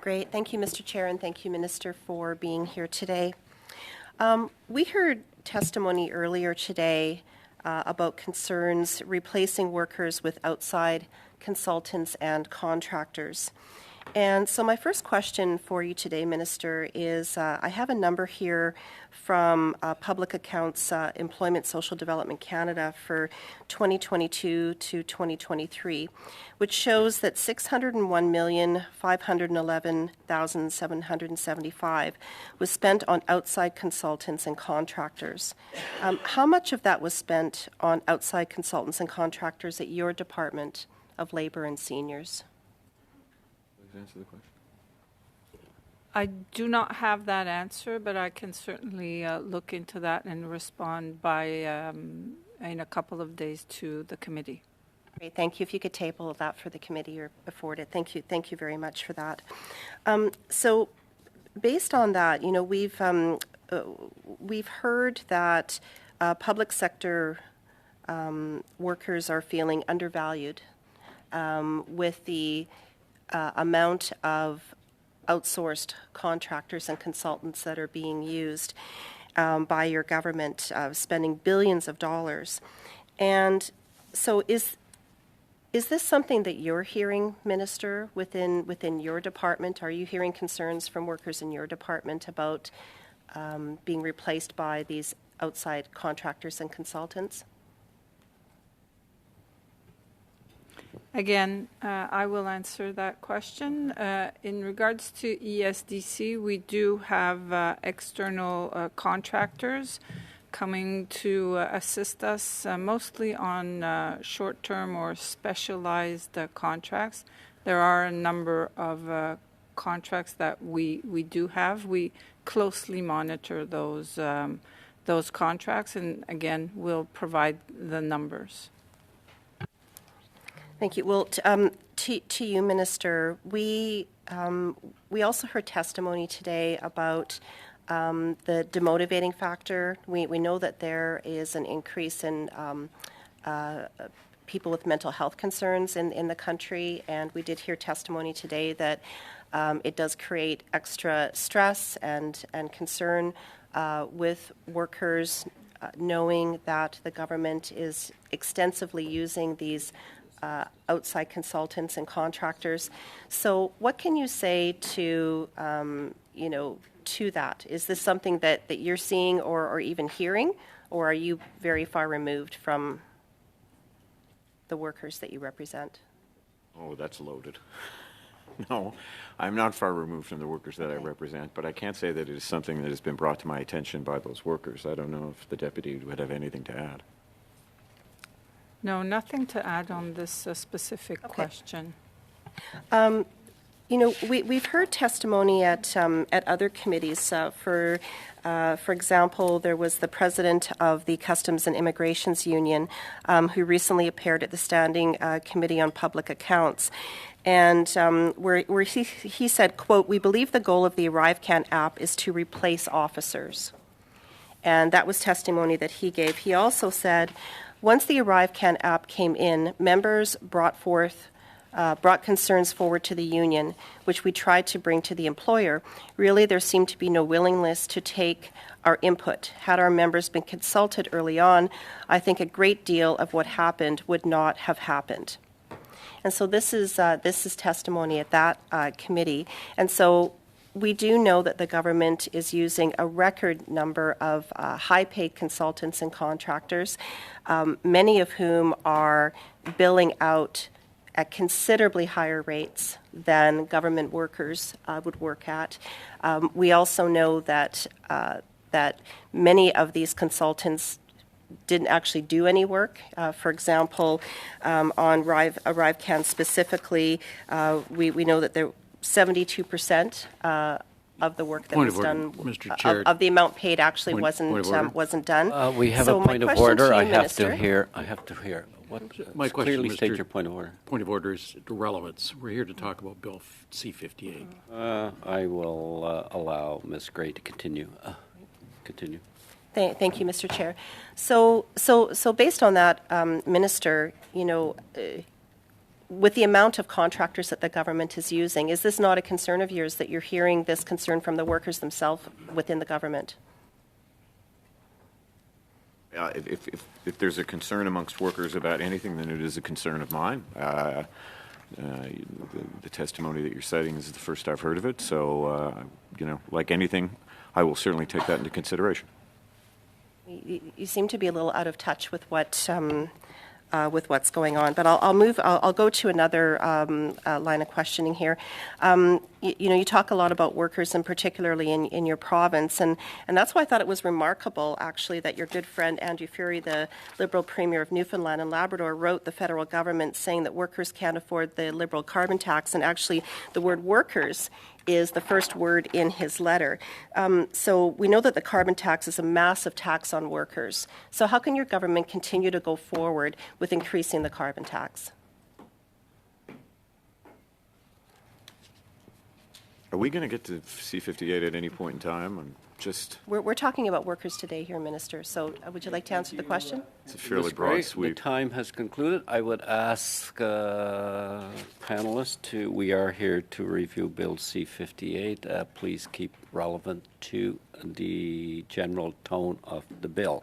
Great. Thank you, Mr. Chair, and thank you, Minister, for being here today. We heard testimony earlier today about concerns replacing workers with outside consultants and contractors. And so my first question for you today, Minister, is I have a number here from Public Accounts Employment Social Development Canada for 2022 to 2023, which shows that $601,511,775 was spent on outside consultants and contractors. How much of that was spent on outside consultants and contractors at your Department of Labour and Seniors? Answer the question. I do not have that answer, but I can certainly look into that and respond by in a couple of days to the committee. Great, thank you. If you could table that for the committee or afford it, thank you very much for that. So, based on that, you know, we've heard that public sector workers are feeling undervalued with the amount of outsourced contractors and consultants that are being used by your government, spending billions of dollars. And so is this something that you're hearing, Minister, within your department? Are you hearing concerns from workers in your department about being replaced by these outside contractors and consultants? Again, I will answer that question. In regards to ESDC, we do have external contractors coming to assist us, mostly on short-term or specialized contracts. There are a number of contracts that we do have. We closely monitor those contracts, and again, we'll provide the numbers. Thank you. Well, to you, Minister, we also heard testimony today about the demotivating factor. We know that there is an increase in people with mental health concerns in the country, and we did hear testimony today that it does create extra stress and concern with workers, knowing that the government is extensively using these outside consultants and contractors. So what can you say to, to that? Is this something that you're seeing or even hearing, or are you very far removed from the workers that you represent? Oh, that's loaded. No, I'm not far removed from the workers that I represent, but I can't say that it is something that has been brought to my attention by those workers. I don't know if the deputy would have anything to add. No, nothing to add on this specific question. We've heard testimony at other committees. For example, there was the president of the Customs and Immigrations Union who recently appeared at the Standing Committee on Public Accounts. And where he said, quote, "We believe the goal of the ArriveCan app is to replace officers." And that was testimony that he gave. He also said, once the ArriveCan app came in, members brought concerns forward to the union, which we tried to bring to the employer. Really, there seemed to be no willingness to take our input. Had our members been consulted early on, I think a great deal of what happened would not have happened. And so this is testimony at that committee. And so we do know that the government is using a record number of high-paid consultants and contractors, many of whom are billing out at considerably higher rates than government workers would work at. We also know that many of these consultants didn't actually do any work. For example, on ArriveCan specifically, we know that there 72% of the work that was done, Mr. Chair. Of the amount paid actually wasn't done. We have So a point my of question order. to you, I have Minister. to hear. What? My question, Clearly state Mr. your point of order. Point of order is relevance. We're here to talk about Bill C-58. I will allow Ms. Gray to continue. Continue. Thank you, Mr. Chair. So based on that, Minister, with the amount of contractors that the government is using, is this not a concern of yours that you're hearing this concern from the workers themselves within the government? If there's a concern amongst workers about anything, then it is a concern of mine. The testimony that you're citing is the first I've heard of it. So, like anything, I will certainly take that into consideration. You seem to be a little out of touch with what with what's going on, but I'll go to another line of questioning here. You talk a lot about workers, and particularly in your province, and that's why I thought it was remarkable, actually, that your good friend Andrew Furey, the Liberal Premier of Newfoundland and Labrador, wrote the federal government saying that workers can't afford the Liberal carbon tax, and actually the word workers is the first word in his letter. So we know that the carbon tax is a massive tax on workers. So how can your government continue to go forward with increasing the carbon tax? Are we going to get to C-58 at any point in time? I'm just... We're talking about workers today here, Minister. So would you like to answer the question? It's a fairly Ms. broad Gray, sweep. the time has concluded. I would ask panelists we are here to review Bill C-58. Please keep relevant to the general tone of the bill.